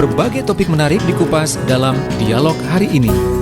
berbagai topik menarik dikupas dalam dialog hari ini.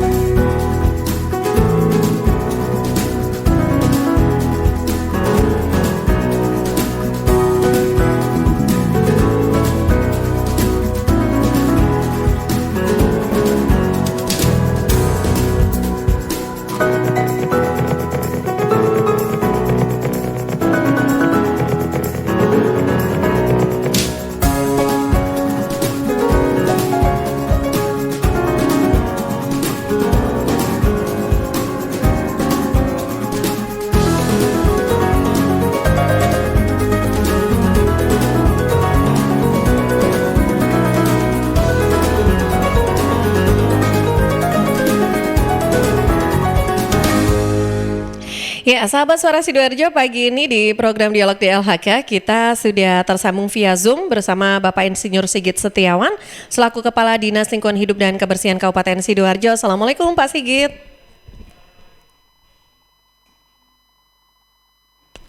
Ya, sahabat Suara Sidoarjo, pagi ini di program Dialog DLHK kita sudah tersambung via Zoom bersama Bapak Insinyur Sigit Setiawan selaku Kepala Dinas Lingkungan Hidup dan Kebersihan Kabupaten Sidoarjo. Assalamualaikum Pak Sigit.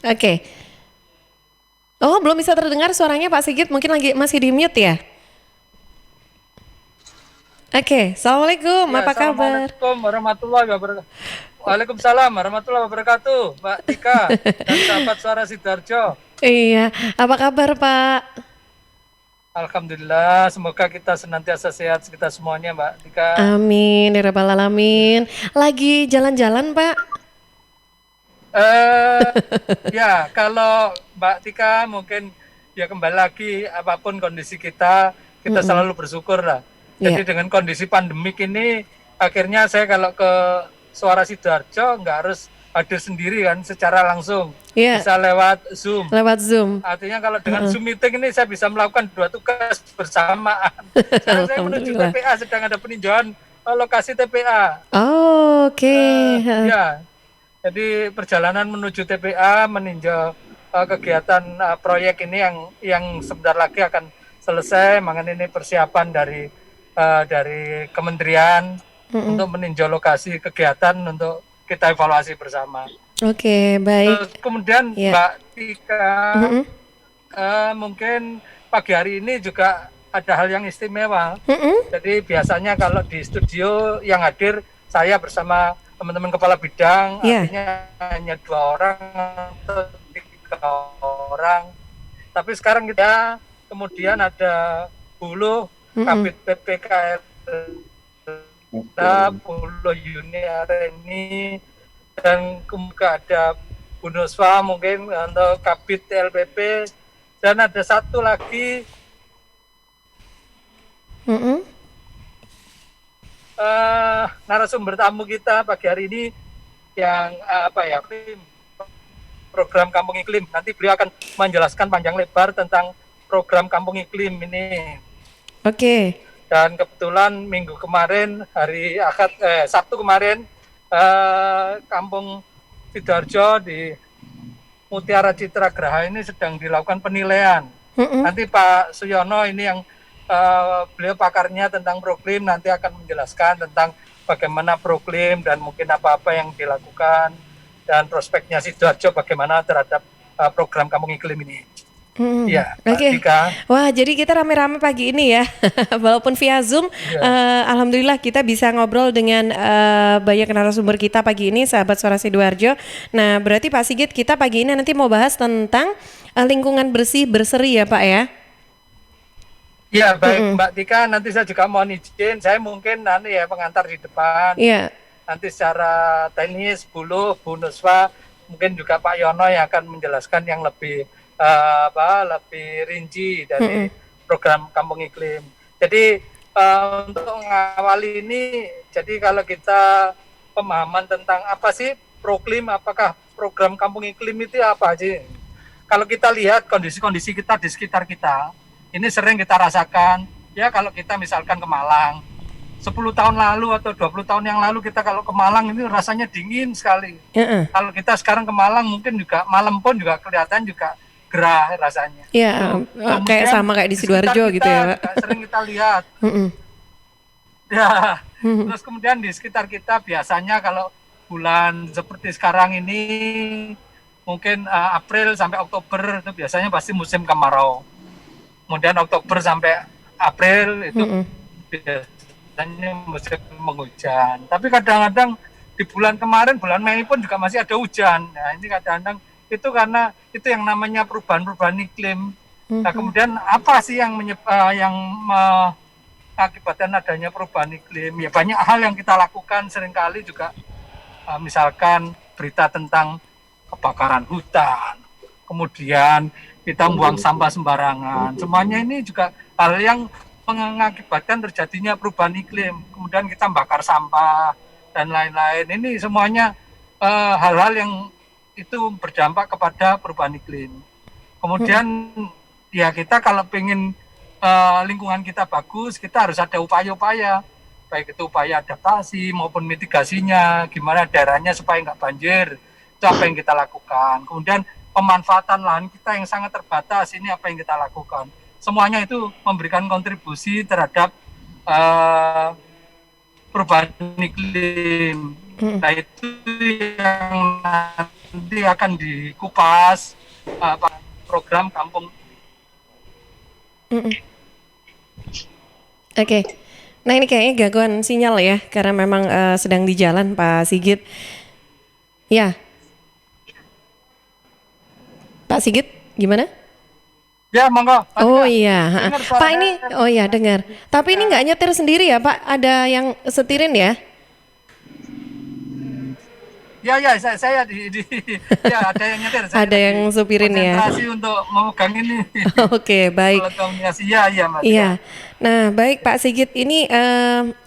Oke. Oh, belum bisa terdengar suaranya Pak Sigit, mungkin lagi masih di mute ya? Oke, Assalamualaikum, Ya, apa kabar? Assalamualaikum warahmatullahi wabarakatuh. Waalaikumsalam warahmatullahi wabarakatuh, Mbak Tika dan sahabat Suara Sidoarjo. Iya, apa kabar Pak? Alhamdulillah, semoga kita senantiasa sehat kita semuanya, Mbak Tika. Amin, ya rabbal alamin. Lagi jalan-jalan Pak? Ya, kalau Mbak Tika mungkin ya kembali lagi apapun kondisi kita selalu bersyukur lah. Jadi dengan kondisi pandemik ini, akhirnya saya kalau ke Suara Sidoarjo nggak harus hadir sendiri kan, secara langsung. Bisa lewat Zoom. Lewat Zoom. Artinya kalau dengan Zoom meeting ini saya bisa melakukan 2 tugas bersamaan. Sekarang saya menuju TPA, sedang ada peninjauan lokasi TPA. Oh, oke. Ya, jadi perjalanan menuju TPA meninjau kegiatan proyek ini yang sebentar lagi akan selesai. Makanya ini persiapan dari kementerian untuk meninjau lokasi kegiatan untuk kita evaluasi bersama. Oke, baik. Terus kemudian Mbak Tika, mungkin pagi hari ini juga ada hal yang istimewa. Jadi biasanya kalau di studio yang hadir saya bersama teman-teman kepala bidang, artinya hanya 2 orang atau 3 orang. Tapi sekarang kita kemudian ada Buluh, Kabid PPKR, Buluh Yuni Areni, dan kemudian ada Bu Nuswa mungkin untuk Kabid LPP, dan ada satu lagi narasumber tamu kita pagi hari ini yang program Kampung Iklim. Nanti beliau akan menjelaskan panjang lebar tentang program Kampung Iklim ini. Oke. Dan kebetulan minggu kemarin, Sabtu kemarin, Kampung Sidoarjo di Mutiara Citra Graha ini sedang dilakukan penilaian. Nanti Pak Suyono ini yang beliau pakarnya tentang Proklim, nanti akan menjelaskan tentang bagaimana Proklim dan mungkin apa-apa yang dilakukan dan prospeknya Sidoarjo bagaimana terhadap program Kampung Iklim ini. Ya, Oke. Wah, jadi kita rame-rame pagi ini ya, walaupun via Zoom. Alhamdulillah kita bisa ngobrol dengan banyak narasumber kita pagi ini, sahabat Suara Sidoarjo. Nah, berarti Pak Sigit, kita pagi ini nanti mau bahas tentang lingkungan bersih berseri ya Pak ya? Ya, baik Mbak Tika, nanti saya juga mohon izin, saya mungkin nanti ya pengantar di depan. Nanti secara teknis Buluh, Bu Nuswa, mungkin juga Pak Yono yang akan menjelaskan yang lebih lebih rinci dari program Kampung Iklim. Jadi untuk mengawali ini, jadi kalau kita pemahaman tentang apa sih Proklim, apakah program Kampung Iklim itu apa sih? Kalau kita lihat kondisi-kondisi kita di sekitar kita, ini sering kita rasakan. Ya kalau kita misalkan ke Malang, 10 tahun lalu atau 20 tahun yang lalu kita kalau ke Malang ini rasanya dingin sekali. Kalau kita sekarang ke Malang mungkin juga malam pun juga kelihatan juga gerah rasanya. Iya, kayak sama kayak di Sidoarjo gitu ya, Pak. Sering kita lihat. Ya, terus kemudian di sekitar kita biasanya kalau bulan seperti sekarang ini mungkin April sampai Oktober itu biasanya pasti musim kemarau. Kemudian Oktober sampai April itu biasanya musim penghujan. Tapi kadang-kadang di bulan kemarin, bulan Mei pun juga masih ada hujan. Nah ini kadang-kadang itu karena itu yang namanya perubahan-perubahan iklim. Nah kemudian apa sih yang mengakibatkan adanya perubahan iklim? Ya banyak hal yang kita lakukan, seringkali juga misalkan berita tentang kebakaran hutan, kemudian kita buang sampah sembarangan. Semuanya ini juga hal yang mengakibatkan terjadinya perubahan iklim. Kemudian kita bakar sampah dan lain-lain. Ini semuanya hal-hal yang itu berdampak kepada perubahan iklim. Kemudian ya kita kalau pengen lingkungan kita bagus, kita harus ada upaya-upaya, baik itu upaya adaptasi maupun mitigasinya, gimana daerahnya supaya nggak banjir, itu apa yang kita lakukan. Kemudian pemanfaatan lahan kita yang sangat terbatas, ini apa yang kita lakukan. Semuanya itu memberikan kontribusi terhadap perubahan iklim. Nah itu yang nanti akan dikupas program kampung. Oke. Nah ini kayaknya gangguan sinyal ya, karena memang sedang di jalan Pak Sigit. Ya. Pak Sigit, gimana? Ya, monggo. Oh iya, Pak ini, oh iya dengar. Tapi ini nggak nyetir sendiri ya Pak? Ada yang setirin ya? Ya, saya ya ada yang nyetir. Ada yang supirin ya. Konsentrasi untuk memegang ini. Oke, baik. Komunikasi, ya, Mas. Iya. Nah, baik Pak Sigit, ini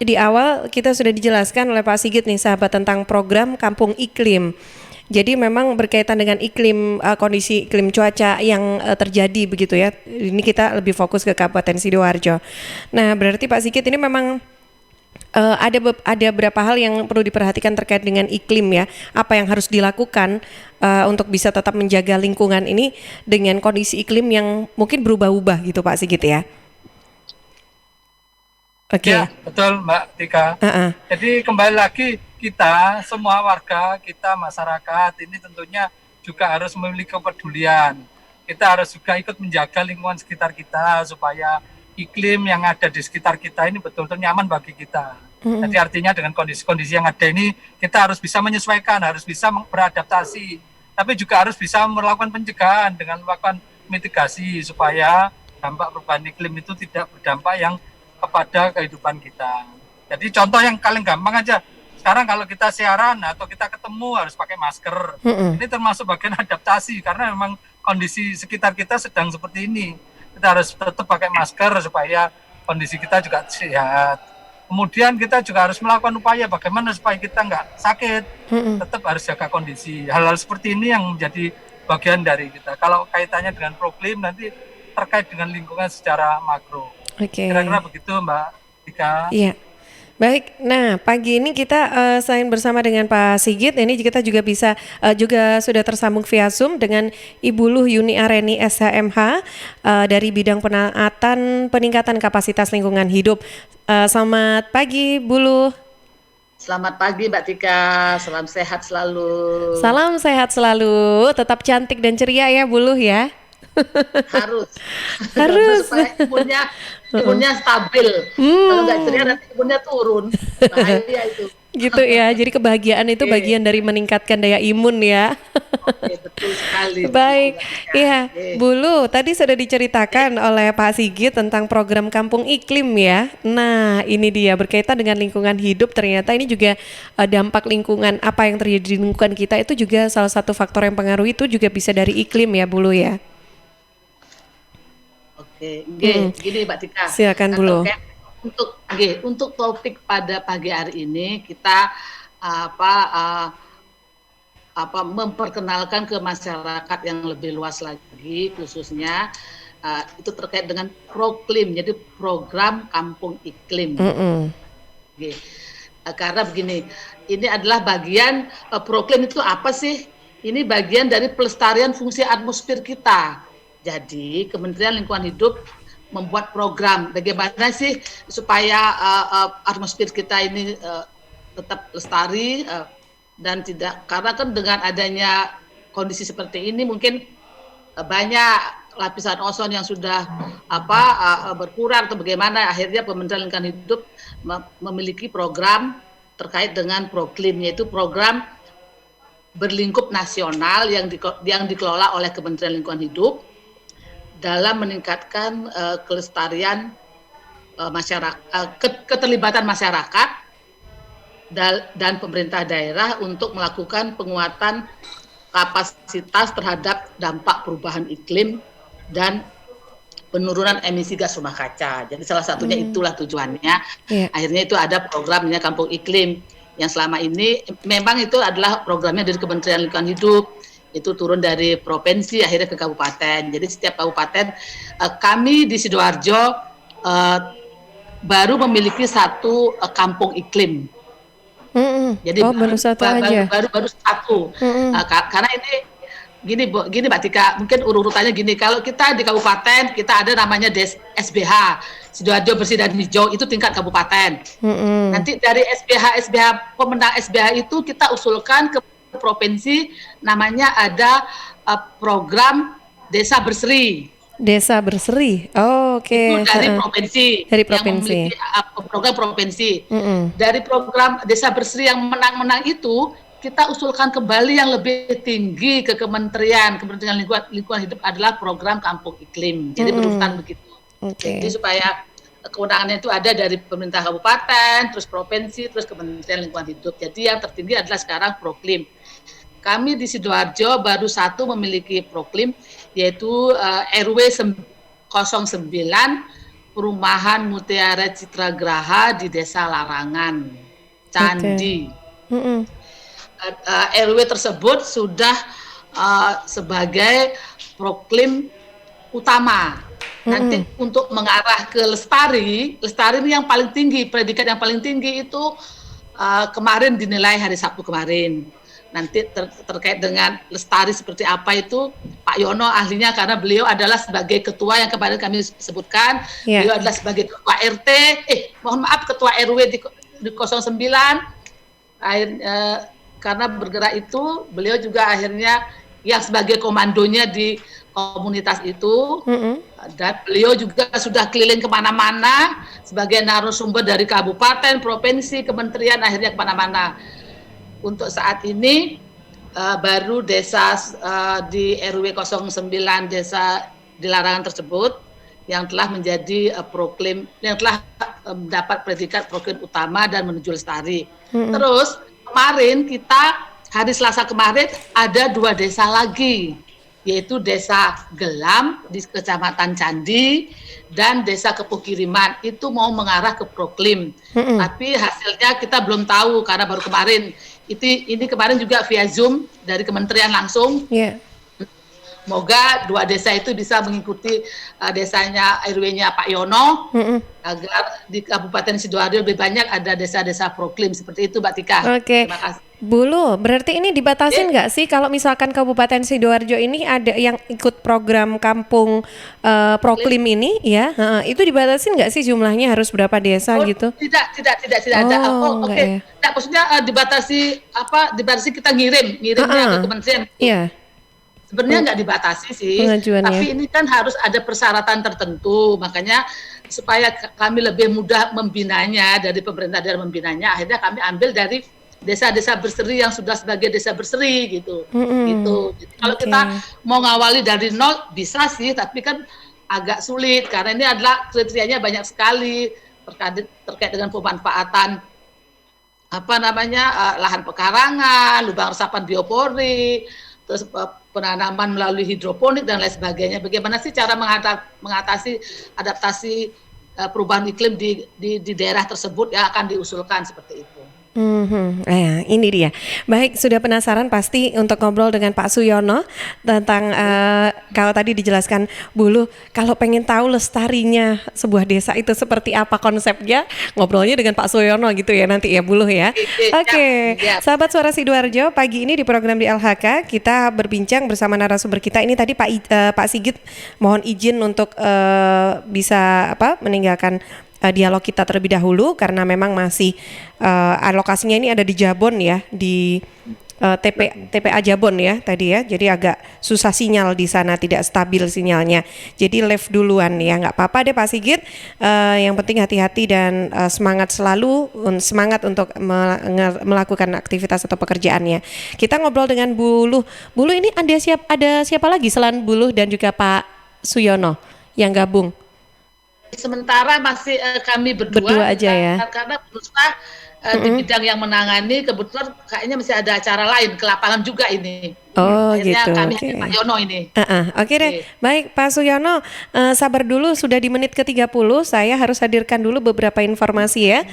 di awal kita sudah dijelaskan oleh Pak Sigit nih, sahabat, tentang program Kampung Iklim. Jadi memang berkaitan dengan iklim, kondisi iklim cuaca yang terjadi begitu ya. Ini kita lebih fokus ke Kabupaten Sidoarjo. Nah, berarti Pak Sigit ini memang ada beberapa hal yang perlu diperhatikan terkait dengan iklim ya. Apa yang harus dilakukan untuk bisa tetap menjaga lingkungan ini dengan kondisi iklim yang mungkin berubah-ubah gitu Pak Sigit ya. Oke. Ya, betul Mbak Tika. Jadi kembali lagi, kita semua warga, kita masyarakat ini tentunya juga harus memiliki kepedulian. Kita harus juga ikut menjaga lingkungan sekitar kita supaya iklim yang ada di sekitar kita ini betul-betul nyaman bagi kita. Jadi artinya dengan kondisi-kondisi yang ada ini kita harus bisa menyesuaikan, harus bisa beradaptasi, tapi juga harus bisa melakukan pencegahan dengan melakukan mitigasi supaya dampak perubahan iklim itu tidak berdampak yang kepada kehidupan kita. Jadi contoh yang paling gampang aja, sekarang kalau kita siaran atau kita ketemu harus pakai masker. Ini termasuk bagian adaptasi karena memang kondisi sekitar kita sedang seperti ini. Kita harus tetap pakai masker supaya kondisi kita juga sehat. Kemudian kita juga harus melakukan upaya bagaimana supaya kita nggak sakit. Tetap harus jaga kondisi. Hal-hal seperti ini yang menjadi bagian dari kita. Kalau kaitannya dengan proklim nanti terkait dengan lingkungan secara makro. Kira-kira begitu Mbak Tika. Iya. Baik, nah pagi ini kita selain bersama dengan Pak Sigit, ini kita juga bisa juga sudah tersambung via Zoom dengan Ibu Luh Yuni Areni SHMH dari bidang peningkatan kapasitas lingkungan hidup. Selamat pagi Bu Luh. Selamat pagi Mbak Tika, salam sehat selalu. Salam sehat selalu, tetap cantik dan ceria ya Bu Luh ya. Harus supaya imunnya stabil. Kalau nggak ceria nanti imunnya turun, bahaya itu. Gitu ya, jadi kebahagiaan itu bagian dari meningkatkan daya imun ya. Betul sekali. Baik, iya Bu Luh, tadi sudah diceritakan oleh Pak Sigit tentang program Kampung Iklim ya. Nah ini dia, berkaitan dengan lingkungan hidup, ternyata ini juga dampak lingkungan, apa yang terjadi di lingkungan kita itu juga salah satu faktor yang pengaruh itu juga bisa dari iklim ya Bu Luh ya. Gini Mbak Tika. Silakan Bu Luh. Untuk topik pada pagi hari ini kita memperkenalkan ke masyarakat yang lebih luas lagi, khususnya itu terkait dengan proklim, jadi program Kampung Iklim. Karena begini, ini adalah bagian proklim itu apa sih? Ini bagian dari pelestarian fungsi atmosfer kita. Jadi Kementerian Lingkungan Hidup membuat program bagaimana sih supaya atmosfer kita ini tetap lestari dan tidak, karena kan dengan adanya kondisi seperti ini mungkin banyak lapisan ozon yang sudah berkurang atau bagaimana, akhirnya Kementerian Lingkungan Hidup memiliki program terkait dengan Proklim, yaitu program berlingkup nasional yang dikelola oleh Kementerian Lingkungan Hidup dalam meningkatkan kelestarian masyarakat, keterlibatan masyarakat dan pemerintah daerah untuk melakukan penguatan kapasitas terhadap dampak perubahan iklim dan penurunan emisi gas rumah kaca. Jadi salah satunya itulah tujuannya. Akhirnya itu ada programnya Kampung Iklim yang selama ini memang itu adalah programnya dari Kementerian Lingkungan Hidup. Itu turun dari provinsi akhirnya ke kabupaten. Jadi setiap kabupaten, kami di Sidoarjo baru memiliki satu kampung iklim. Jadi baru satu aja. Baru satu. Karena ini gini Mbak Tika, mungkin urutannya gini. Kalau kita di kabupaten kita ada namanya SBH, Sidoarjo Bersih dan Hijau, itu tingkat kabupaten. Nanti dari SBH pemenang SBH itu kita usulkan ke provinsi, namanya ada program Desa Berseri. Desa Berseri. Oke. Itu dari provinsi. Dari provinsi. Yang memiliki program provinsi. Dari program Desa Berseri yang menang-menang itu, kita usulkan kembali yang lebih tinggi ke Kementerian Lingkungan Hidup adalah program Kampung Iklim. Jadi berurutan begitu. Jadi supaya kewenangannya itu ada dari pemerintah kabupaten, terus provinsi, terus Kementerian Lingkungan Hidup. Jadi yang tertinggi adalah sekarang Proklim. Kami di Sidoarjo baru satu memiliki Proklim, yaitu RW 09 Perumahan Mutiara Citra Graha di Desa Larangan, Candi. RW tersebut sudah sebagai Proklim utama. Nanti untuk mengarah ke lestari ini yang paling tinggi, predikat yang paling tinggi itu kemarin dinilai hari Sabtu kemarin. Nanti terkait dengan lestari seperti apa itu Pak Yono ahlinya, karena beliau adalah sebagai ketua yang kemarin kami sebutkan, beliau adalah sebagai ketua RT, ketua RW di 09. Karena bergerak itu, beliau juga akhirnya yang sebagai komandonya di komunitas itu, dan beliau juga sudah keliling kemana-mana sebagai narasumber dari kabupaten, provinsi, kementerian, akhirnya kemana-mana. Untuk saat ini baru desa di RW 09 desa di Larangan tersebut yang telah menjadi Proklim, yang telah mendapat predikat Proklim utama dan menuju lestari. Terus kemarin kita hari Selasa kemarin ada 2 desa lagi, yaitu Desa Gelam di Kecamatan Candi dan Desa Kepuh Kiriman, itu mau mengarah ke Proklim. Tapi hasilnya kita belum tahu karena baru kemarin. Ini kemarin juga via Zoom dari kementerian langsung. Semoga 2 desa itu bisa mengikuti desanya RW-nya Pak Yono, agar di Kabupaten Sidoarjo lebih banyak ada desa-desa Proklim seperti itu, Mbak Tika. Terima kasih. Bulu, berarti ini dibatasin nggak sih kalau misalkan Kabupaten Sidoarjo ini ada yang ikut program Kampung Proklim ini, ya? Itu dibatasin nggak sih jumlahnya, harus berapa desa gitu? Tidak ada. Oke. Nah, maksudnya dibatasi kita ngirimnya ke kementerian. Iya. Sebenarnya nggak dibatasi sih, tapi ini kan harus ada persyaratan tertentu, makanya supaya kami lebih mudah membinanya, dari pemerintah daerah membinanya, akhirnya kami ambil dari desa-desa berseri yang sudah sebagai desa berseri gitu. Jadi, kalau kita mau ngawali dari nol bisa sih, tapi kan agak sulit karena ini adalah kriterianya banyak sekali terkait dengan pemanfaatan lahan pekarangan, lubang resapan biopori, terus penanaman melalui hidroponik dan lain sebagainya. Bagaimana sih cara mengatasi adaptasi perubahan iklim di daerah tersebut yang akan diusulkan seperti itu. Ini dia. Baik, sudah penasaran pasti untuk ngobrol dengan Pak Suyono tentang kalau tadi dijelaskan Bulu, kalau pengen tahu lestarinya sebuah desa itu seperti apa konsepnya, ngobrolnya dengan Pak Suyono gitu ya nanti ya Bulu ya. Oke. Sahabat Suara Sidoarjo, pagi ini di program di LHK kita berbincang bersama narasumber kita. Ini tadi Pak Sigit mohon izin untuk bisa meninggalkan dialog kita terlebih dahulu karena memang masih alokasinya ini ada di Jabon ya, di TPA Jabon ya tadi ya. Jadi agak susah sinyal di sana, tidak stabil sinyalnya. Jadi live duluan ya, nggak apa-apa deh Pak Sigit. Yang penting hati-hati dan semangat selalu, semangat untuk melakukan aktivitas atau pekerjaannya. Kita ngobrol dengan Bu Luh. Bu Luh, ini ada siapa lagi selain Bu Luh dan juga Pak Suyono yang gabung? Sementara masih kami berdua aja ya. Karena berusaha di bidang yang menangani, kebetulan kayaknya masih ada acara lain ke lapangan juga ini. Oh akhirnya gitu. Kami Pak Yono ini. Oke deh. Baik Pak Suyono, sabar dulu, sudah di menit ke-30. Saya harus hadirkan dulu beberapa informasi ya,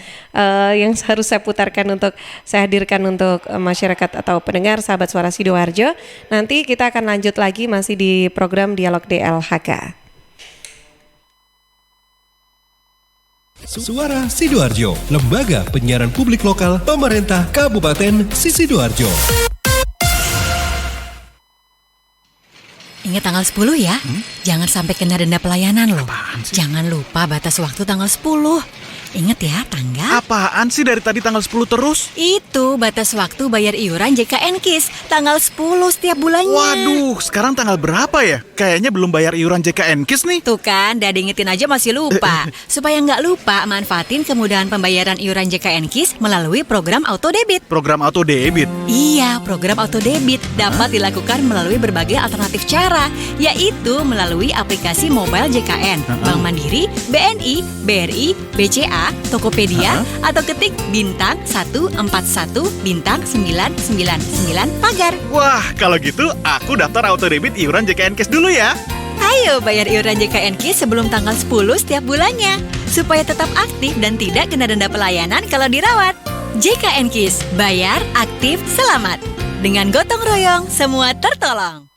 yang harus saya putarkan untuk saya hadirkan untuk masyarakat atau pendengar sahabat Suara Sidoarjo. Nanti kita akan lanjut lagi masih di program Dialog DLHK. Suara Sidoarjo, lembaga penyiaran publik lokal pemerintah Kabupaten Sidoarjo. Ingat tanggal 10 ya, jangan sampai kena denda pelayanan loh. Jangan lupa batas waktu tanggal 10. Ingat ya, tanggal. Apaan sih dari tadi tanggal 10 terus? Itu batas waktu bayar iuran JKN KIS, tanggal 10 setiap bulannya. Waduh, sekarang tanggal berapa ya? Kayaknya belum bayar iuran JKN KIS nih. Tuh kan, udah diingetin aja masih lupa. Supaya nggak lupa, manfaatin kemudahan pembayaran iuran JKN KIS melalui program auto debit. Program auto debit? Iya, program auto debit dapat dilakukan melalui berbagai alternatif cara, yaitu melalui aplikasi mobile JKN, Bank Mandiri, BNI, BRI, BCA, Tokopedia, atau ketik bintang 141 bintang 999 pagar. Wah, kalau gitu aku daftar auto debit iuran JKN KIS dulu ya. Ayo bayar iuran JKN KIS sebelum tanggal 10 setiap bulannya, supaya tetap aktif dan tidak kena denda pelayanan kalau dirawat. JKN KIS, bayar, aktif, selamat. Dengan gotong royong, semua tertolong.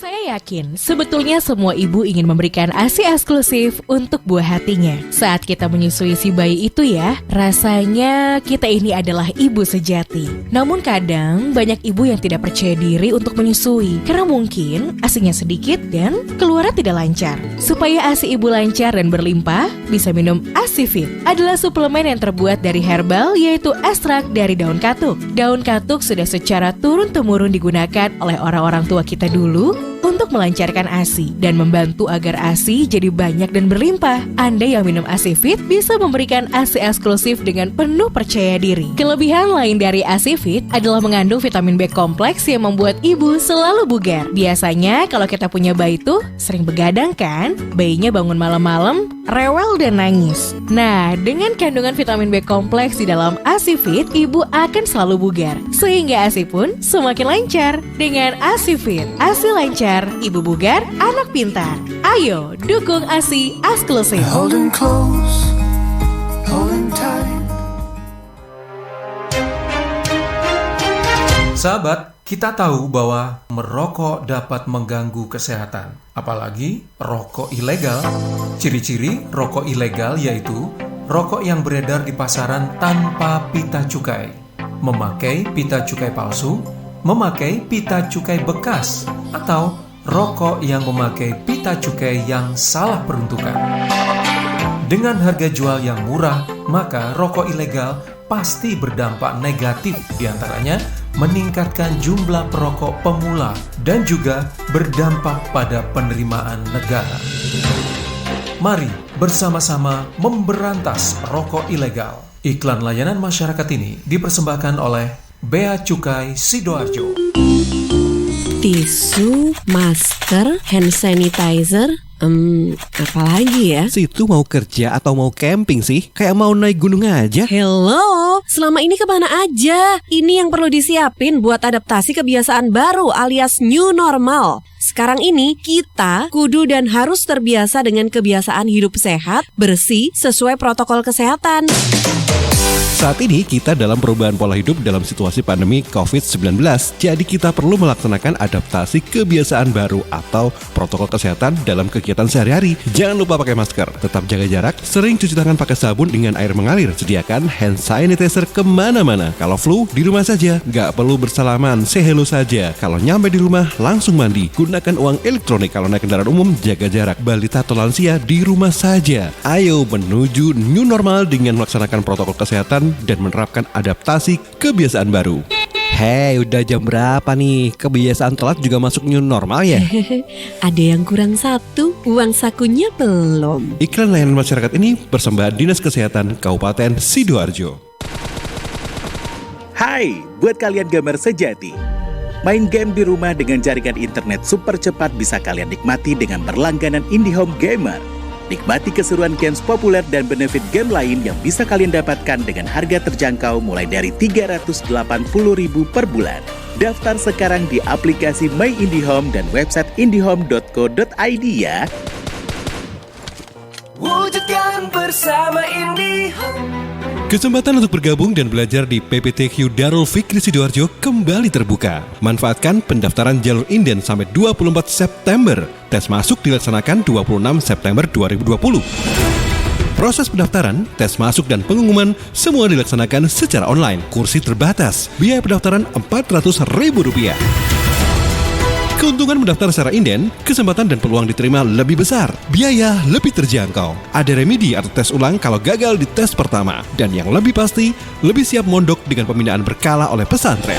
Saya yakin sebetulnya semua ibu ingin memberikan ASI eksklusif untuk buah hatinya. Saat kita menyusui si bayi itu ya, rasanya kita ini adalah ibu sejati. Namun kadang banyak ibu yang tidak percaya diri untuk menyusui karena mungkin ASInya sedikit dan keluarnya tidak lancar. Supaya ASI ibu lancar dan berlimpah, bisa minum ASI Fit. Adalah suplemen yang terbuat dari herbal, yaitu ekstrak dari daun katuk. Daun katuk sudah secara turun-temurun digunakan oleh orang-orang tua kita dulu untuk melancarkan ASI dan membantu agar ASI jadi banyak dan berlimpah. Anda yang minum ASI Fit bisa memberikan ASI eksklusif dengan penuh percaya diri. Kelebihan lain dari ASI Fit adalah mengandung vitamin B kompleks yang membuat ibu selalu bugar. Biasanya kalau kita punya bayi tuh sering begadang kan? Bayinya bangun malam-malam, rewel dan nangis. Nah, dengan kandungan vitamin B kompleks di dalam ASI Fit, ibu akan selalu bugar. Sehingga ASI pun semakin lancar. Dengan ASI Fit, ASI lancar, ibu bugar, anak pintar. Ayo, dukung ASI eksklusif. Sahabat, kita tahu bahwa merokok dapat mengganggu kesehatan, apalagi rokok ilegal. Ciri-ciri rokok ilegal yaitu rokok yang beredar di pasaran tanpa pita cukai, memakai pita cukai palsu, memakai pita cukai bekas, atau rokok yang memakai pita cukai yang salah peruntukan. Dengan harga jual yang murah, maka rokok ilegal pasti berdampak negatif, diantaranya meningkatkan jumlah perokok pemula dan juga berdampak pada penerimaan negara. Mari bersama-sama memberantas rokok ilegal. Iklan layanan masyarakat ini dipersembahkan oleh Bea Cukai Sidoarjo. Tisu, masker, hand sanitizer, apalagi ya? Situ mau kerja atau mau camping sih? Kayak mau naik gunung aja. Hello, selama ini kemana aja? Ini yang perlu disiapin buat adaptasi kebiasaan baru alias new normal. Sekarang ini kita kudu dan harus terbiasa dengan kebiasaan hidup sehat, bersih, sesuai protokol kesehatan. Saat ini kita dalam perubahan pola hidup dalam situasi pandemi COVID-19, jadi kita perlu melaksanakan adaptasi kebiasaan baru atau protokol kesehatan dalam kegiatan sehari-hari. Jangan lupa pakai masker, tetap jaga jarak, sering cuci tangan pakai sabun dengan air mengalir, sediakan hand sanitizer kemana-mana. Kalau flu, di rumah saja, nggak perlu bersalaman, say hello saja. Kalau nyampe di rumah, langsung mandi, gunakan uang elektronik. Kalau naik kendaraan umum, jaga jarak. Balita atau lansia, di rumah saja. Ayo menuju new normal dengan melaksanakan protokol kesehatan dan menerapkan adaptasi kebiasaan baru. Hei, udah jam berapa nih? Kebiasaan telat juga masuk new normal ya? Ada yang kurang satu, uang sakunya belum. Iklan layanan masyarakat ini persembahan Dinas Kesehatan Kabupaten Sidoarjo. Hai, buat kalian gamer sejati. Main game di rumah dengan jaringan internet super cepat bisa kalian nikmati dengan berlangganan IndiHome Gamer. Nikmati keseruan games populer dan benefit game lain yang bisa kalian dapatkan dengan harga terjangkau mulai dari Rp380.000 per bulan. Daftar sekarang di aplikasi My IndiHome dan website indihome.co.id ya. Wujudkan bersama IndiHome. Kesempatan untuk bergabung dan belajar di PPTQ Darul Fikri Sidoarjo kembali terbuka. Manfaatkan pendaftaran jalur inden sampai 24 September. Tes masuk dilaksanakan 26 September 2020. Proses pendaftaran, tes masuk dan pengumuman semua dilaksanakan secara online. Kursi terbatas. Biaya pendaftaran Rp400.000. Keuntungan mendaftar secara inden, kesempatan dan peluang diterima lebih besar, biaya lebih terjangkau. Ada remedi atau tes ulang kalau gagal di tes pertama. Dan yang lebih pasti, lebih siap mondok dengan pembinaan berkala oleh pesantren.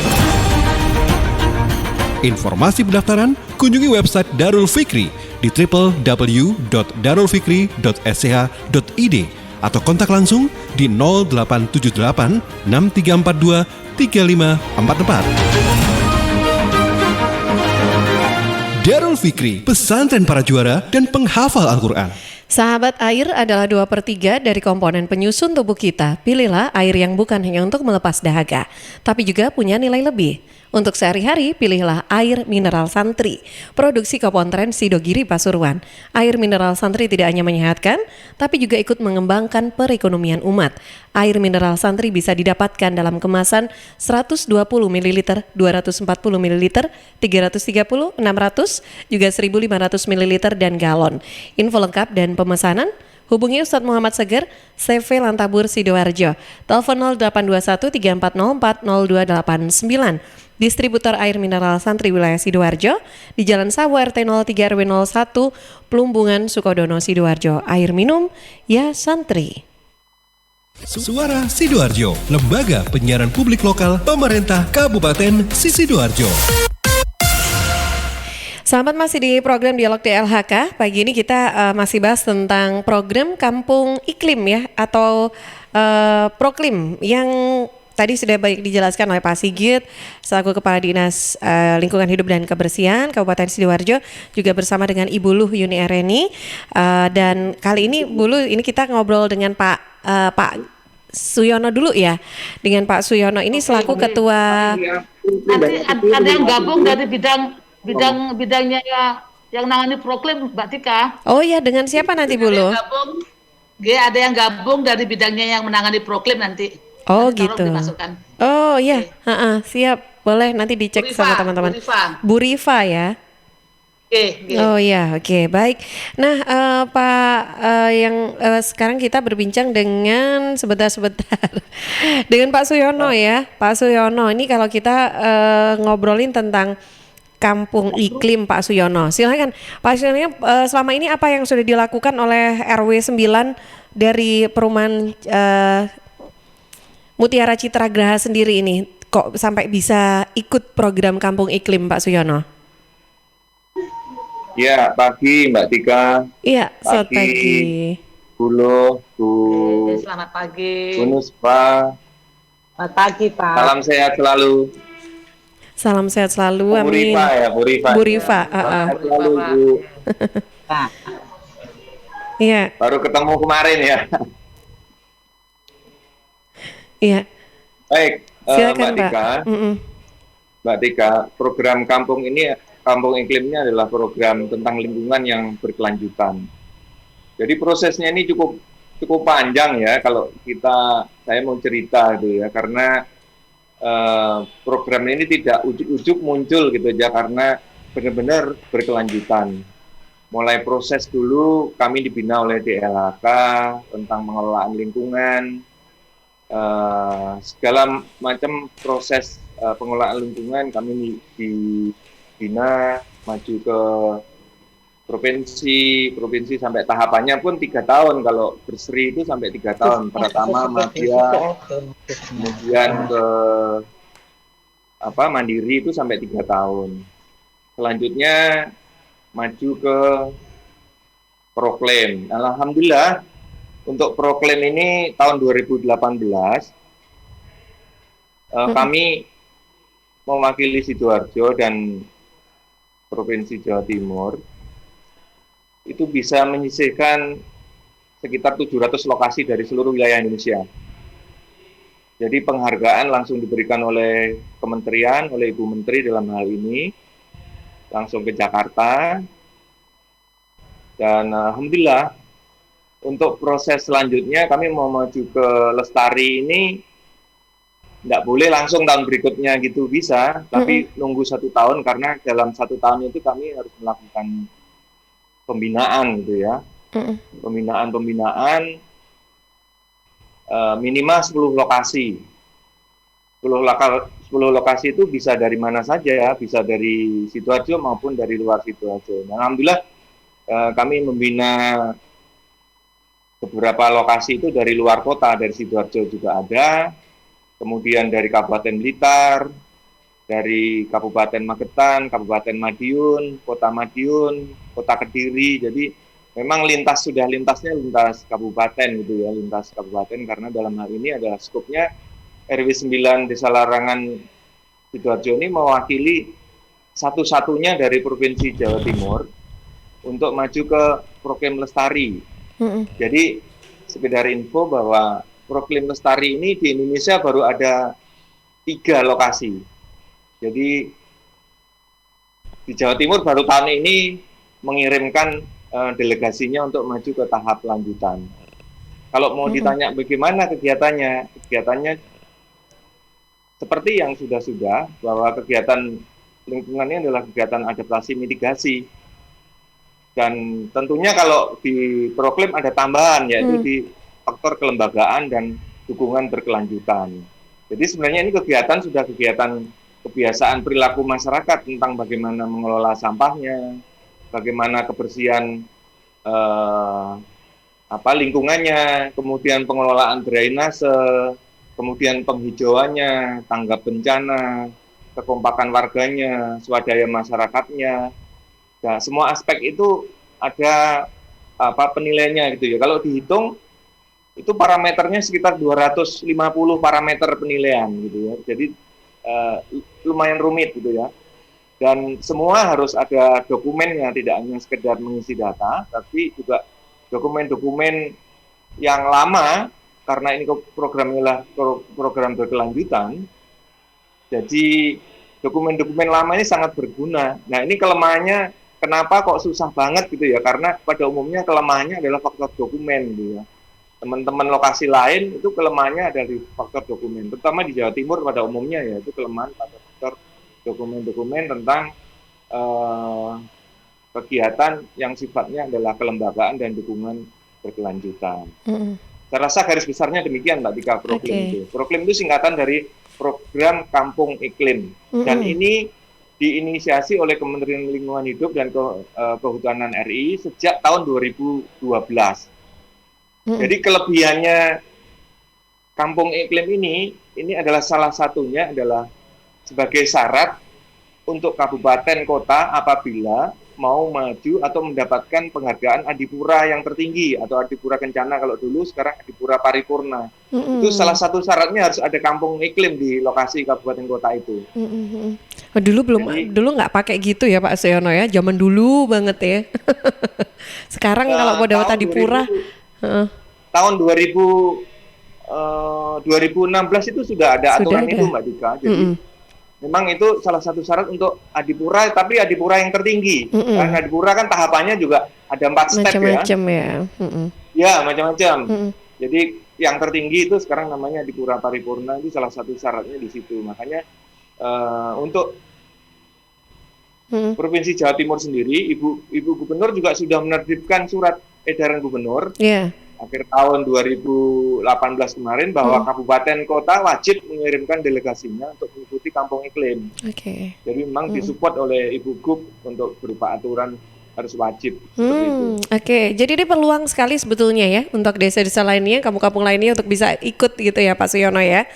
Informasi pendaftaran, kunjungi website Darul Fikri di www.darulfikri.sch.id atau kontak langsung di 0878 6342 3544. Darul Fikri, pesantren para juara dan penghafal Al-Quran. Sahabat, air adalah 2/3 dari komponen penyusun tubuh kita. Pilihlah air yang bukan hanya untuk melepas dahaga, tapi juga punya nilai lebih. Untuk sehari-hari, pilihlah air mineral Santri, produksi Kopontren Sidogiri Pasuruan. Air mineral Santri tidak hanya menyehatkan, tapi juga ikut mengembangkan perekonomian umat. Air mineral Santri bisa didapatkan dalam kemasan 120 ml, 240 ml, 330, 600, juga 1500 ml dan galon. Info lengkap dan pemesanan hubungi Ustadz Muhammad Seger, CV Lantabur Sidoarjo. Telepon 0821 340 40289. Distributor air mineral Santri wilayah Sidoarjo di Jalan Sawo RT 03 RW 01 Plumbungan Sukodono Sidoarjo. Air minum ya Santri. Suara Sidoarjo, lembaga penyiaran publik lokal pemerintah Kabupaten Sidoarjo. Selamat masih di program Dialog DLHK. Pagi ini kita masih bahas tentang program Kampung Iklim ya, atau Proklim yang tadi sudah baik dijelaskan oleh Pak Sigit selaku Kepala Dinas Lingkungan Hidup dan Kebersihan Kabupaten Sidoarjo, juga bersama dengan Ibu Luh Yuni Ereni. Dan kali ini Bu Luh, ini kita ngobrol dengan Pak Suyono dulu ya. Dengan Pak Suyono ini selaku Ketua. Nanti ada yang gabung dari bidangnya yang nangani Proklim, Mbak Tika. Oh iya, dengan siapa nanti Bu Luh? Ada yang gabung dari bidangnya yang menangani Proklim nanti. Oh nanti gitu. Dimasukkan. Oh iya, siap. Boleh nanti dicek sama teman-teman. Bu Rifa ya. Oh iya, oke, baik. Nah, Pak, yang sekarang kita berbincang dengan sebentar dengan Pak Suyono ya. Pak Suyono, ini kalau kita ngobrolin tentang Kampung Iklim, Pak Suyono. Silakan Pak Suyono, selama ini apa yang sudah dilakukan oleh RW 9 dari perumahan Mutiara Citra Graha sendiri ini, kok sampai bisa ikut program Kampung Iklim, Pak Suyono? Ya, pagi Mbak Tika. Iya, selamat pagi. Selamat pagi. Bu Nuspa. Selamat pagi, Pak. Salam sehat selalu. Salam sehat selalu, amin. Bu Rifa ya, Bu Rifa. Bu Rifa, Sehat selalu, Bu. Iya. Baru ketemu kemarin ya. Iya. Baik, silakan, Mbak Tika. Mbak Tika, program Kampung ini, Kampung Iklimnya adalah program tentang lingkungan yang berkelanjutan. Jadi prosesnya ini cukup cukup panjang ya kalau saya mau cerita gitu ya, karena program ini tidak ujuk-ujuk muncul gitu aja, karena benar-benar berkelanjutan. Mulai proses dulu kami dibina oleh DLHK tentang pengelolaan lingkungan, segala macam proses pengelolaan lingkungan kami dibina, maju ke provinsi sampai tahapannya pun 3 tahun. Kalau berseri itu sampai 3 tahun. Pertama Madya, kemudian ke Mandiri itu sampai 3 tahun. Selanjutnya maju ke Proklaim. Alhamdulillah untuk Proklaim ini tahun 2018 kami mewakili Sidoarjo dan Provinsi Jawa Timur itu bisa menyisihkan sekitar 700 lokasi dari seluruh wilayah Indonesia. Jadi penghargaan langsung diberikan oleh kementerian, oleh Ibu Menteri dalam hal ini, langsung ke Jakarta. Dan alhamdulillah untuk proses selanjutnya kami mau maju ke Lestari ini tidak boleh langsung tahun berikutnya gitu bisa, tapi nunggu 1 tahun, karena dalam 1 tahun itu kami harus melakukan pembinaan gitu ya. Pembinaan minimal 10 lokasi. 10 lokasi itu bisa dari mana saja ya, bisa dari Sidoarjo maupun dari luar Sidoarjo. Nah, alhamdulillah kami membina beberapa lokasi itu dari luar kota, dari Sidoarjo juga ada, kemudian dari Kabupaten Blitar, dari Kabupaten Magetan, Kabupaten Madiun, Kota Kediri. Jadi memang lintasnya lintas kabupaten gitu ya, lintas kabupaten, karena dalam hal ini adalah skopnya RW 9 Desa Larangan Sidoarjo ini mewakili satu-satunya dari Provinsi Jawa Timur untuk maju ke Proklaim Lestari. Jadi sekedar info bahwa Proklaim Lestari ini di Indonesia baru ada 3 lokasi. Jadi di Jawa Timur baru tahun ini mengirimkan delegasinya untuk maju ke tahap lanjutan. Kalau mau ditanya bagaimana kegiatannya seperti yang sudah-sudah, bahwa kegiatan lingkungannya adalah kegiatan adaptasi mitigasi. Dan tentunya kalau di Proklaim ada tambahan, yaitu di faktor kelembagaan dan dukungan berkelanjutan. Jadi sebenarnya ini kegiatan kebiasaan perilaku masyarakat tentang bagaimana mengelola sampahnya, bagaimana kebersihan lingkungannya, kemudian pengelolaan drainase, kemudian penghijauannya, tanggap bencana, kekompakan warganya, swadaya masyarakatnya. Nah, semua aspek itu ada penilaiannya gitu ya. Kalau dihitung itu parameternya sekitar 250 parameter penilaian gitu ya. Jadi lumayan rumit gitu ya. Dan semua harus ada dokumennya, tidak hanya sekedar mengisi data, tapi juga dokumen-dokumen yang lama, karena ini programnya program berkelanjutan. Jadi dokumen-dokumen lama ini sangat berguna. Nah, ini kelemahannya kenapa kok susah banget gitu ya, karena pada umumnya kelemahannya adalah faktor dokumen gitu ya. Teman-teman lokasi lain itu kelemahannya ada di faktor dokumen, terutama di Jawa Timur pada umumnya ya, itu kelemahan pada faktor dokumen-dokumen tentang kegiatan yang sifatnya adalah kelembagaan dan dukungan berkelanjutan. Saya rasa garis besarnya demikian Mbak Tika, Proklaim itu. Proklaim itu singkatan dari Program Kampung Iklim, dan ini diinisiasi oleh Kementerian Lingkungan Hidup dan Kehutanan RI sejak tahun 2012. Jadi kelebihannya Kampung Iklim ini adalah salah satunya adalah sebagai syarat untuk kabupaten kota apabila mau maju atau mendapatkan penghargaan Adipura yang tertinggi atau Adipura Kencana kalau dulu, sekarang Adipura Paripurna. Itu salah satu syaratnya harus ada kampung iklim di lokasi kabupaten kota itu. Dulu nggak pakai gitu ya Pak Seyono ya, zaman dulu banget ya. Sekarang kalau mau dapat Adipura tahun 2016 itu sudah ada aturan itu Mbak Dika. Jadi memang itu salah satu syarat untuk Adipura, tapi Adipura yang tertinggi. Karena Adipura kan tahapannya juga ada 4 step ya. Ya, macam-macam. Jadi yang tertinggi itu sekarang namanya dipura paripurna, itu salah satu syaratnya di situ. Makanya untuk Provinsi Jawa Timur sendiri, Ibu Gubernur juga sudah menerbitkan surat edaran Gubernur akhir tahun 2018 kemarin bahwa kabupaten kota wajib mengirimkan delegasinya untuk mengikuti kampung iklim. Jadi memang disupport oleh Ibu Gub untuk berupa aturan harus wajib. Jadi ini peluang sekali sebetulnya ya untuk desa-desa lainnya, kampung-kampung lainnya untuk bisa ikut gitu ya Pak Suyono ya.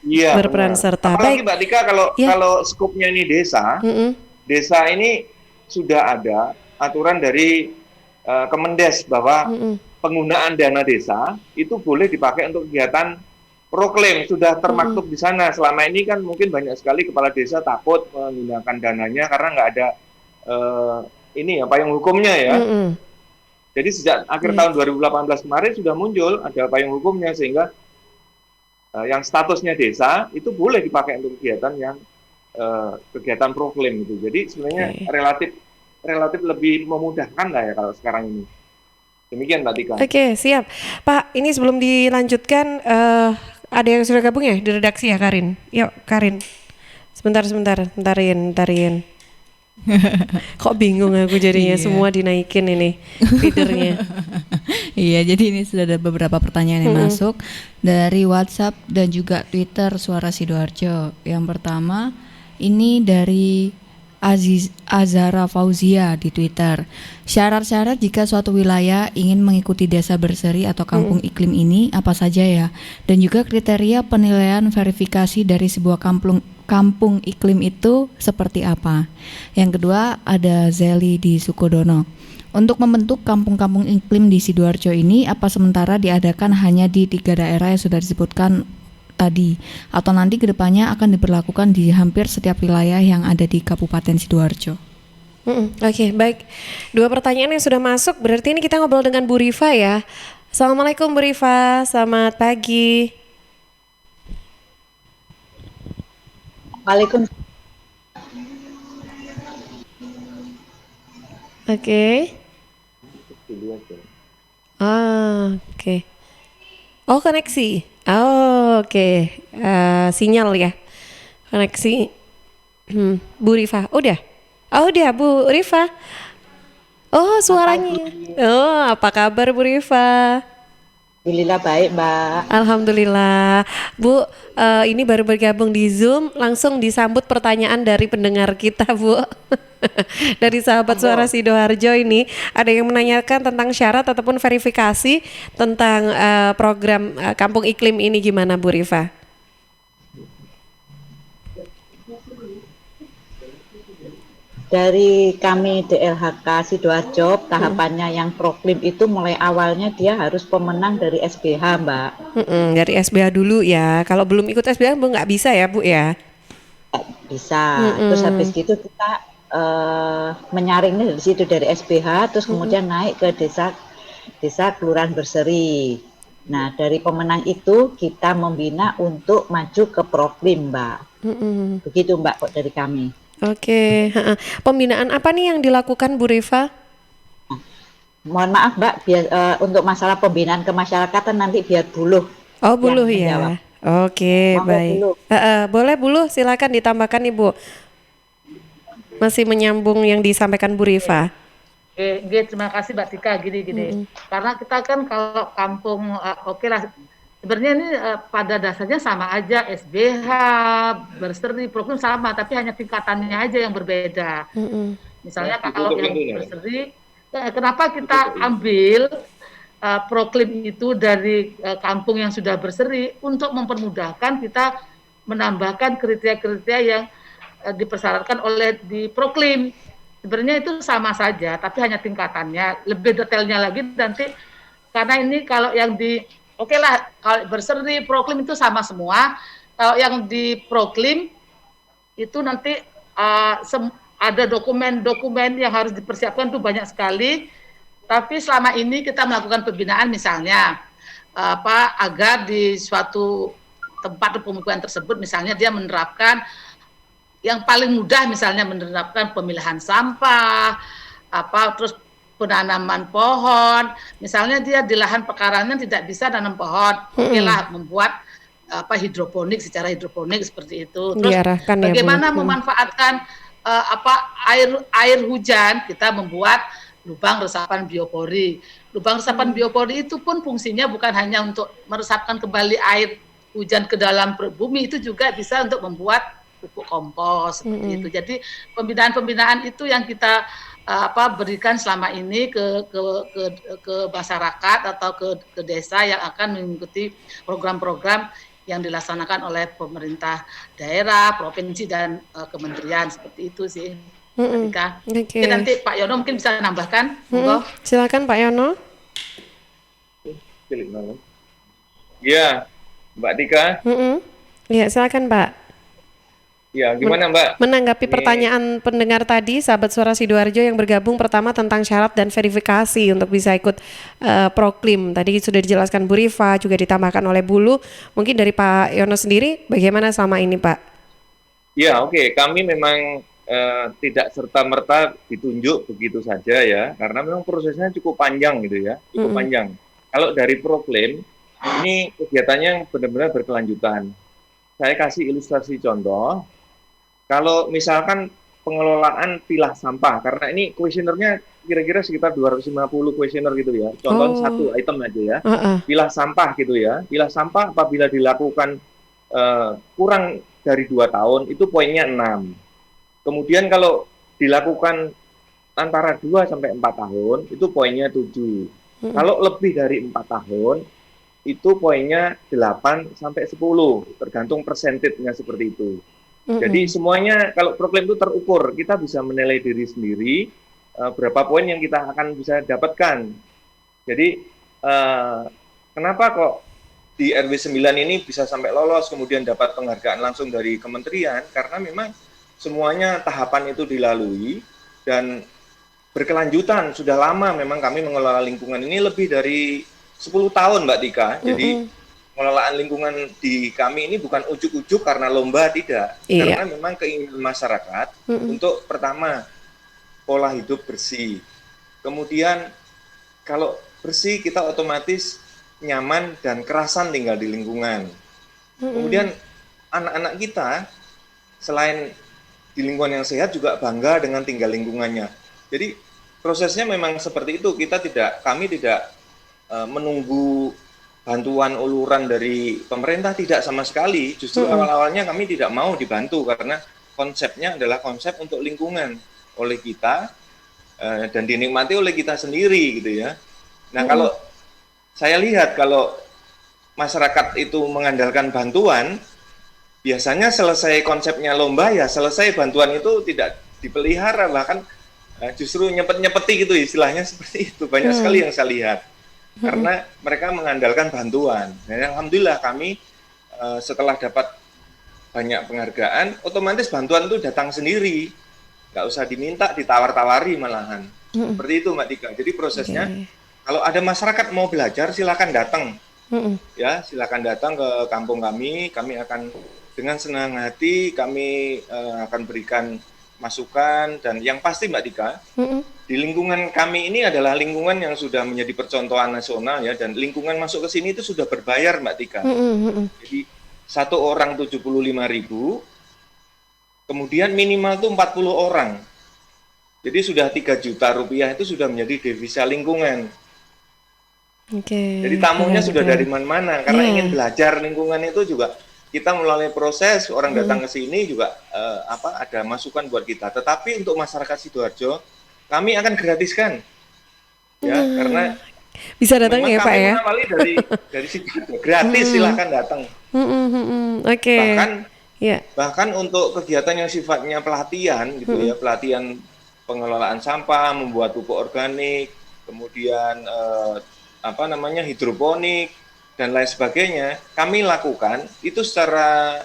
Iya. Berperan serta. Apalagi Mbak Tika kalau skupnya ini desa, desa ini sudah ada aturan dari Kemendes bahwa penggunaan dana desa itu boleh dipakai untuk kegiatan proklaim, sudah termaktub di sana. Selama ini kan mungkin banyak sekali kepala desa takut menggunakan dananya karena nggak ada payung hukumnya ya. Jadi sejak akhir tahun 2018 kemarin sudah muncul ada payung hukumnya sehingga yang statusnya desa itu boleh dipakai untuk kegiatan yang kegiatan proklaim itu. Jadi sebenarnya relatif lebih memudahkan lah ya kalau sekarang ini. Demikian Mbak Tika. Siap. Pak, ini sebelum dilanjutkan ada yang sudah gabung ya di redaksi ya Karin? Yuk Karin. Sentarin. Kok bingung aku jadinya, semua dinaikin ini feedernya. Iya, jadi ini sudah ada beberapa pertanyaan yang masuk dari WhatsApp dan juga Twitter Suara Sidoarjo. Yang pertama ini dari Azara Fauzia di Twitter. Syarat-syarat jika suatu wilayah ingin mengikuti desa berseri atau kampung iklim ini apa saja ya? Dan juga kriteria penilaian verifikasi dari sebuah kampung iklim itu seperti apa? Yang kedua ada Zeli di Sukodono. Untuk membentuk kampung-kampung iklim di Sidoarjo ini apa sementara diadakan hanya di 3 daerah yang sudah disebutkan tadi, atau nanti kedepannya akan diberlakukan di hampir setiap wilayah yang ada di Kabupaten Sidoarjo? Baik. 2 pertanyaan yang sudah masuk, berarti ini kita ngobrol dengan Bu Rifa ya. Assalamualaikum Bu Rifa, selamat pagi. Waalaikumsalam. Oh, koneksi. Sinyal ya. Koneksi. Bu Rifa, udah Bu Rifa. Oh, suaranya. Oh, apa kabar Bu Rifa? Alhamdulillah baik, Mbak. Alhamdulillah. Bu, ini baru bergabung di Zoom, langsung disambut pertanyaan dari pendengar kita, Bu. Dari sahabat Suara Sidoarjo ini, ada yang menanyakan tentang syarat ataupun verifikasi tentang program Kampung Iklim ini, gimana Bu Rifa? Dari kami DLHK Sidoarjo, tahapannya yang proklim itu mulai awalnya dia harus pemenang dari SBH, Mbak. Dari SBH dulu ya. Kalau belum ikut SBH Bu nggak bisa ya Bu ya? Bisa. Terus habis gitu kita menyaringnya dari situ dari SBH, terus kemudian naik ke desa Kelurahan Berseri. Nah dari pemenang itu kita membina untuk maju ke proklim, Mbak. Begitu Mbak kok dari kami. Pembinaan apa nih yang dilakukan Bu Rifa? Mohon maaf Mbak, untuk masalah pembinaan kemasyarakatan nanti biar Buluh. Oh Buluh ya. Baik. Boleh Buluh, silakan ditambahkan Ibu. Masih menyambung yang disampaikan Bu Rifa. Terima kasih Mbak Tika. Gini. Karena kita kan kalau kampung sebenarnya ini pada dasarnya sama aja, SBH, Berseri, program sama, tapi hanya tingkatannya aja yang berbeda. Misalnya kalau yang Berseri, kenapa kita ambil proklim itu dari kampung yang sudah berseri untuk mempermudahkan kita menambahkan kriteria-kriteria yang dipersyaratkan oleh di proklim. Sebenarnya itu sama saja, tapi hanya tingkatannya. Lebih detailnya lagi nanti, karena ini kalau yang di kalau berseri proklim itu sama semua. Kalau yang di proklim itu nanti ada dokumen-dokumen yang harus dipersiapkan tuh banyak sekali. Tapi selama ini kita melakukan pembinaan misalnya agar di suatu tempat pemukiman tersebut misalnya dia menerapkan yang paling mudah misalnya menerapkan pemilahan sampah, terus penanaman pohon. Misalnya dia di lahan pekarangan tidak bisa tanam pohon, okelah membuat hidroponik, secara hidroponik seperti itu. Terus bagaimana memanfaatkan air hujan, kita membuat lubang resapan biopori. Lubang resapan biopori itu pun fungsinya bukan hanya untuk meresapkan kembali air hujan ke dalam bumi, itu juga bisa untuk membuat pupuk kompos seperti itu. Jadi pembinaan itu yang kita berikan selama ini ke masyarakat atau ke desa yang akan mengikuti program-program yang dilaksanakan oleh pemerintah daerah, provinsi dan kementerian, seperti itu sih. Oke, nanti Pak Yono mungkin bisa nambahkan. Silakan Pak Yono. Ya, Mbak Tika. Ya, silakan Pak. Ya, gimana Mbak? Menanggapi pertanyaan pendengar tadi, sahabat Suara Sidoarjo yang bergabung, pertama tentang syarat dan verifikasi untuk bisa ikut Proklim. Tadi sudah dijelaskan Bu Rifa, juga ditambahkan oleh Bulu. Mungkin dari Pak Yono sendiri, bagaimana selama ini Pak? Ya, oke. Kami memang tidak serta-merta ditunjuk begitu saja ya, karena memang prosesnya cukup panjang gitu ya, cukup panjang. Kalau dari Proklim, ini kegiatannya benar-benar berkelanjutan. Saya kasih ilustrasi contoh. Kalau misalkan pengelolaan pilah sampah, karena ini kuesionernya kira-kira sekitar 250 kuesioner gitu ya. Contoh satu item aja ya. Pilah sampah gitu ya. Pilah sampah apabila dilakukan kurang dari 2 tahun, itu poinnya 6. Kemudian kalau dilakukan antara 2 sampai 4 tahun, itu poinnya 7. Kalau lebih dari 4 tahun, itu poinnya 8 sampai 10, tergantung persentasenya seperti itu. Jadi semuanya kalau Proklim itu terukur, kita bisa menilai diri sendiri berapa poin yang kita akan bisa dapatkan. Jadi kenapa kok di RW 9 ini bisa sampai lolos, kemudian dapat penghargaan langsung dari kementerian, karena memang semuanya tahapan itu dilalui dan berkelanjutan. Sudah lama memang kami mengelola lingkungan ini, lebih dari 10 tahun Mbak Tika. Jadi pengelolaan lingkungan di kami ini bukan ujuk-ujuk karena lomba, tidak. Karena memang keinginan masyarakat untuk pertama pola hidup bersih. Kemudian kalau bersih kita otomatis nyaman dan kerasan tinggal di lingkungan. Kemudian anak-anak kita selain di lingkungan yang sehat juga bangga dengan tinggal lingkungannya. Jadi prosesnya memang seperti itu. Kami tidak menunggu bantuan uluran dari pemerintah, tidak sama sekali. Justru awal-awalnya kami tidak mau dibantu karena konsepnya adalah konsep untuk lingkungan oleh kita dan dinikmati oleh kita sendiri gitu ya. Nah kalau saya lihat kalau masyarakat itu mengandalkan bantuan, biasanya selesai konsepnya lomba ya selesai, bantuan itu tidak dipelihara, bahkan justru nyepet-nyepeti gitu istilahnya, seperti itu. Banyak sekali yang saya lihat. Karena mereka mengandalkan bantuan. Dan alhamdulillah kami setelah dapat banyak penghargaan, otomatis bantuan itu datang sendiri. Nggak usah diminta, ditawar-tawari malahan. Seperti itu Mbak Tika. Jadi prosesnya, kalau ada masyarakat mau belajar, silakan datang. Ya, silakan datang ke kampung kami akan dengan senang hati, kami akan berikan masukan. Dan yang pasti Mbak Tika, di lingkungan kami ini adalah lingkungan yang sudah menjadi percontohan nasional ya, dan lingkungan masuk ke sini itu sudah berbayar Mbak Tika. Jadi satu orang 75.000, kemudian minimal itu 40 orang. Jadi sudah 3 juta rupiah itu sudah menjadi devisa lingkungan. Jadi tamunya sudah dari mana-mana karena ingin belajar lingkungan itu juga. Kita melalui proses orang datang ke sini juga ada masukan buat kita. Tetapi untuk masyarakat Sidoarjo kami akan gratiskan, ya, karena bisa datang ya Pak ya. Kami dari Sidoarjo gratis, silakan datang. Bahkan untuk kegiatan yang sifatnya pelatihan, gitu ya, pelatihan pengelolaan sampah, membuat pupuk organik, kemudian hidroponik dan lain sebagainya, kami lakukan itu secara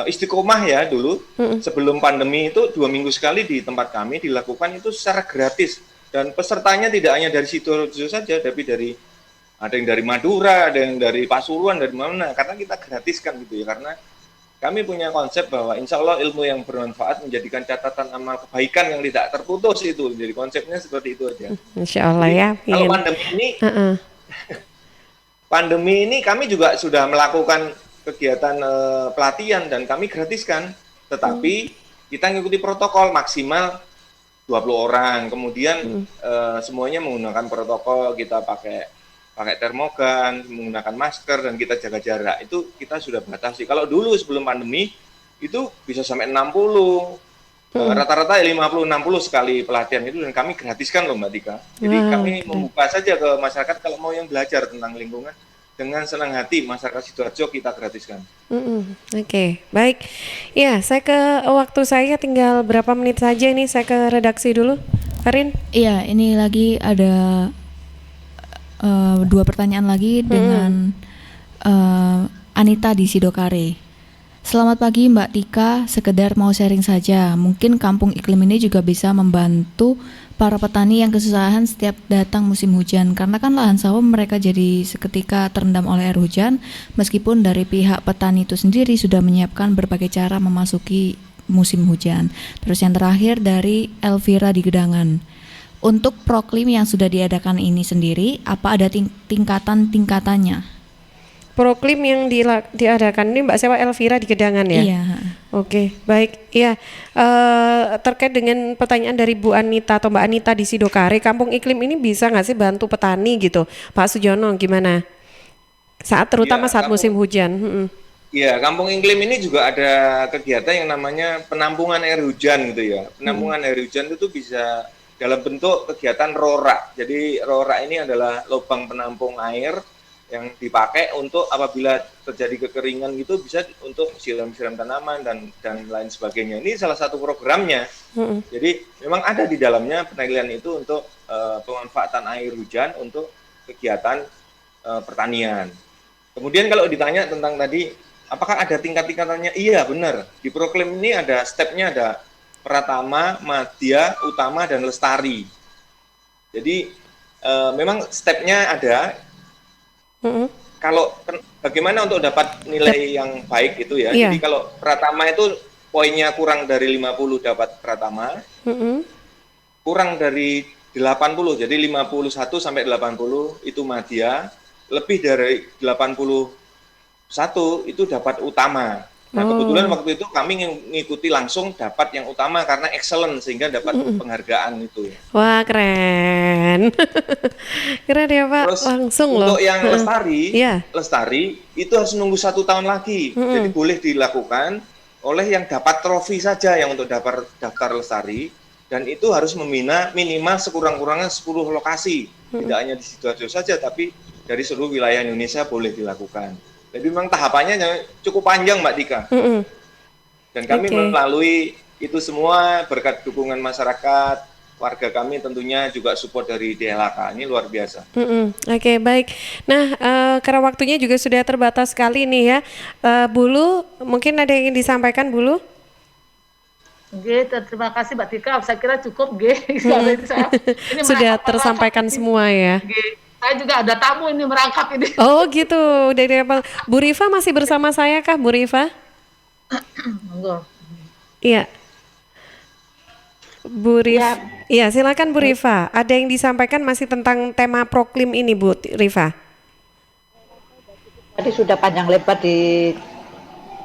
istiqomah ya dulu. Sebelum pandemi itu 2 minggu sekali di tempat kami dilakukan itu secara gratis, dan pesertanya tidak hanya dari Sidoarjo saja, tapi ada yang dari Madura, ada yang dari Pasuruan, dari mana, karena kita gratiskan gitu ya, karena kami punya konsep bahwa insya Allah ilmu yang bermanfaat menjadikan catatan amal kebaikan yang tidak terputus itu. Jadi konsepnya seperti itu aja. Insya Allah ya. Kalau pandemi ini kami juga sudah melakukan kegiatan pelatihan dan kami gratiskan. Tetapi kita ngikuti protokol maksimal 20 orang. Kemudian semuanya menggunakan protokol, kita pakai termogan, menggunakan masker, dan kita jaga jarak. Itu kita sudah batasi. Kalau dulu sebelum pandemi, itu bisa sampai 60. Rata-rata 50-60 sekali pelatihan itu, dan kami gratiskan loh Mbak Tika. Jadi kami membuka saja ke masyarakat kalau mau yang belajar tentang lingkungan. Dengan senang hati, masyarakat Sidoarjo kita gratiskan. Oke, baik. Ya, saya ke waktu saya tinggal berapa menit saja ini, saya ke redaksi dulu. Karin? Iya, ini lagi ada 2 pertanyaan lagi dengan Anita di Sidokare. Selamat pagi Mbak Tika, sekedar mau sharing saja. Mungkin kampung iklim ini juga bisa membantu para petani yang kesusahan setiap datang musim hujan. Karena kan lahan sawah mereka jadi seketika terendam oleh air hujan. Meskipun dari pihak petani itu sendiri sudah menyiapkan berbagai cara memasuki musim hujan. Terus yang terakhir dari Elvira di Gedangan. Untuk proklim yang sudah diadakan ini sendiri, apa ada tingkatan-tingkatannya? Proklim yang diadakan ini Mbak Sewa Elvira di Gedangan ya? Iya. Oke, baik. Iya, terkait dengan pertanyaan dari Bu Anita atau Mbak Anita di Sidokare, kampung iklim ini bisa nggak sih bantu petani gitu? Pak Sujono gimana? Terutama saat musim hujan. Iya, kampung iklim ini juga ada kegiatan yang namanya penampungan air hujan gitu ya. Penampungan air hujan itu bisa dalam bentuk kegiatan RORA. Jadi RORA ini adalah lubang penampung air yang dipakai untuk apabila terjadi kekeringan gitu bisa untuk siram-siram tanaman dan lain sebagainya. Ini salah satu programnya. Jadi memang ada di dalamnya penilaian itu untuk pemanfaatan air hujan untuk kegiatan pertanian. Kemudian kalau ditanya tentang tadi apakah ada tingkat-tingkatannya? Iya benar. Di proklim ini ada stepnya, ada Pratama, Madya, Utama, dan Lestari. Jadi memang stepnya ada. Kalau bagaimana untuk dapat nilai yang baik itu ya. Jadi kalau Pratama itu poinnya kurang dari 50 dapat Pratama. Kurang dari 80, jadi 51 sampai 80 itu Madya. Lebih dari 81 itu dapat Utama. Nah kebetulan waktu itu kami ngikuti langsung dapat yang utama karena excellent sehingga dapat penghargaan itu. Wah keren, keren ya Pak. Terus langsung untuk loh. yang lestari itu harus nunggu 1 tahun lagi. Jadi boleh dilakukan oleh yang dapat trofi saja yang untuk daftar lestari, dan itu harus membina minimal sekurang-kurangnya 10 lokasi. Tidak hanya di Sidoarjo saja tapi dari seluruh wilayah Indonesia boleh dilakukan. Jadi memang tahapannya cukup panjang Mbak Tika. Dan kami melalui itu semua berkat dukungan masyarakat, warga kami tentunya juga support dari DLHK. Ini luar biasa. Oke, baik. Nah, karena waktunya juga sudah terbatas sekali nih ya. Bulu, mungkin ada yang ingin disampaikan Bulu? Terima kasih Mbak Tika. Saya kira cukup ini sudah tersampaikan semua ya. Saya juga ada tamu ini merangkap ini. Oh gitu, dari apa? Bu Rifa masih bersama saya kah, Bu Rifa? Monggo. Iya. Bu Rifa. Iya, silakan Bu Rifa. Ada yang disampaikan masih tentang tema proklim ini, Bu Rifa? Tadi sudah panjang lebar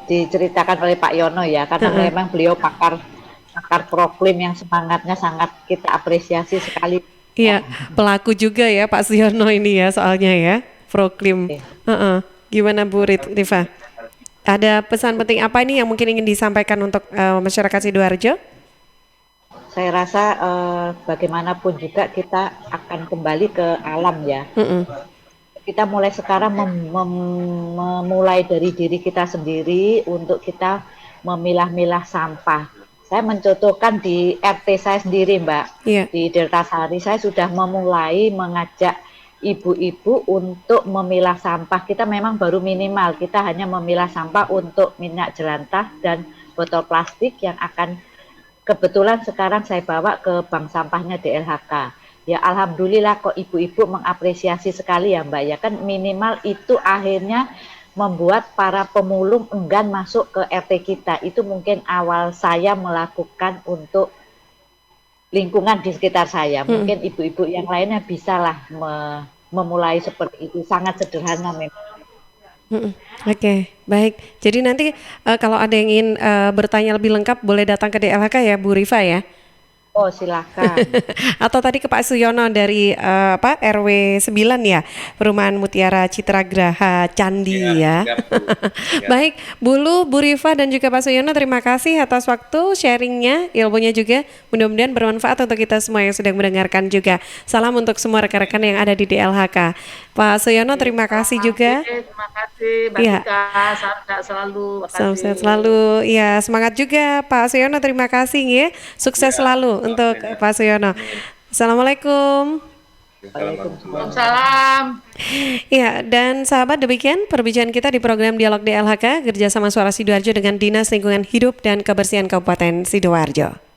diceritakan oleh Pak Yono ya, karena memang beliau pakar proklim yang semangatnya sangat kita apresiasi sekali. Iya, pelaku juga ya Pak Siono ini ya soalnya ya, proklim. Gimana Bu Rifa? Ada pesan penting apa ini yang mungkin ingin disampaikan untuk masyarakat Sidoarjo? Saya rasa bagaimanapun juga kita akan kembali ke alam ya. Kita mulai sekarang memulai dari diri kita sendiri untuk kita memilah-milah sampah. Saya mencontohkan di RT saya sendiri Mbak, di Delta Sari saya sudah memulai mengajak ibu-ibu untuk memilah sampah. Kita memang baru minimal, kita hanya memilah sampah untuk minyak jelantah dan botol plastik yang akan kebetulan sekarang saya bawa ke bank sampahnya DLHK. Ya alhamdulillah kok ibu-ibu mengapresiasi sekali ya Mbak, ya kan minimal itu akhirnya membuat para pemulung enggan masuk ke RT kita. Itu mungkin awal saya melakukan untuk lingkungan di sekitar saya. Mungkin ibu-ibu yang lainnya bisalah memulai seperti itu. Sangat sederhana memang. Oke, baik. Jadi nanti kalau ada yang ingin bertanya lebih lengkap boleh datang ke DLHK ya Bu Rifa ya. Oh, silakan. Atau tadi ke Pak Suyono dari RW 9 ya, Perumahan Mutiara Citra Graha Candi ya. Baik, Bu Lu, Bu Rifa dan juga Pak Suyono, terima kasih atas waktu sharingnya, ilmunya juga. Mudah-mudahan bermanfaat untuk kita semua yang sedang mendengarkan juga. Salam untuk semua rekan-rekan yang ada di DLHK. Pak Suyono, terima kasih juga. Terima kasih, Mbak Tika. Salam sehat selalu. Salam sehat selalu. Ya, semangat juga Pak Suyono, terima kasih ya. Sukses selalu untuk Pak Suyono. Assalamualaikum. Waalaikumsalam. Ya, dan sahabat, demikian perbincangan kita di program Dialog DLHK kerjasama Suara Sidoarjo dengan Dinas Lingkungan Hidup dan Kebersihan Kabupaten Sidoarjo.